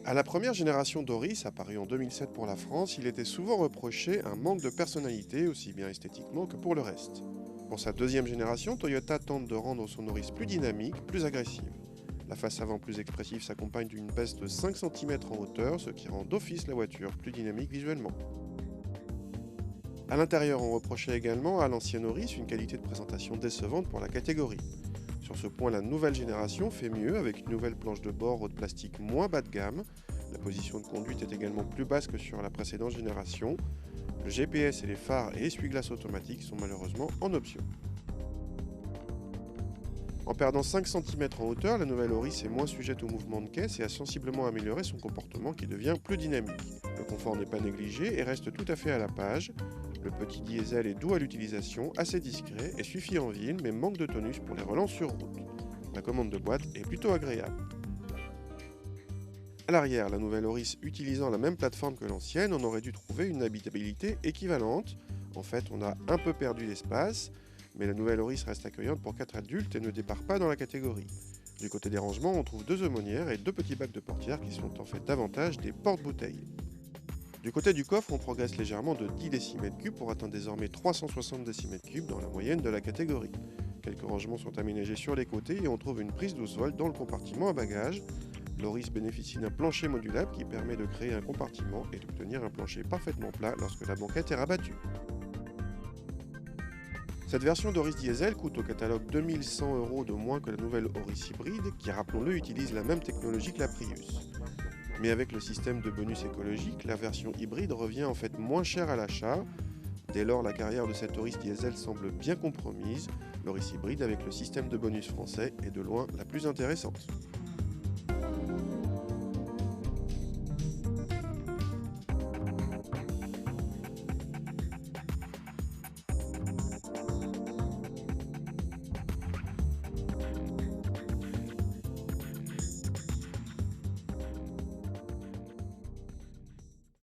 À la première génération d'Auris, apparue en 2007 pour la France, il était souvent reproché un manque de personnalité, aussi bien esthétiquement que pour le reste. Pour sa deuxième génération, Toyota tente de rendre son Auris plus dynamique, plus agressive. La face avant plus expressive s'accompagne d'une baisse de 5 cm en hauteur, ce qui rend d'office la voiture plus dynamique visuellement. À l'intérieur, on reprochait également à l'ancienne Auris une qualité de présentation décevante pour la catégorie. Sur ce point, la nouvelle génération fait mieux avec une nouvelle planche de bord haute plastique moins bas de gamme. La position de conduite est également plus basse que sur la précédente génération. Le GPS et les phares et essuie-glaces automatiques sont malheureusement en option. En perdant 5 cm en hauteur, la nouvelle Auris est moins sujette au mouvement de caisse et a sensiblement amélioré son comportement qui devient plus dynamique. Le confort n'est pas négligé et reste tout à fait à la page. Le petit diesel est doux à l'utilisation, assez discret et suffit en ville mais manque de tonus pour les relances sur route. La commande de boîte est plutôt agréable. À l'arrière, la nouvelle Auris utilisant la même plateforme que l'ancienne, on aurait dû trouver une habitabilité équivalente. En fait, on a un peu perdu l'espace, mais la nouvelle Auris reste accueillante pour 4 adultes et ne départ pas dans la catégorie. Du côté des rangements, on trouve 2 aumônières et 2 petits bacs de portière qui sont en fait davantage des porte-bouteilles. Du côté du coffre, on progresse légèrement de 10 décimètres cubes pour atteindre désormais 360 décimètres cubes dans la moyenne de la catégorie. Quelques rangements sont aménagés sur les côtés et on trouve une prise d'eau sol dans le compartiment à bagages. L'Auris bénéficie d'un plancher modulable qui permet de créer un compartiment et d'obtenir un plancher parfaitement plat lorsque la banquette est rabattue. Cette version d'Auris Diesel coûte au catalogue 2100 € de moins que la nouvelle Auris hybride qui, rappelons-le, utilise la même technologie que la Prius. Mais avec le système de bonus écologique, la version hybride revient en fait moins chère à l'achat. Dès lors, la carrière de cette Auris Diesel semble bien compromise. L'Auris hybride avec le système de bonus français est de loin la plus intéressante.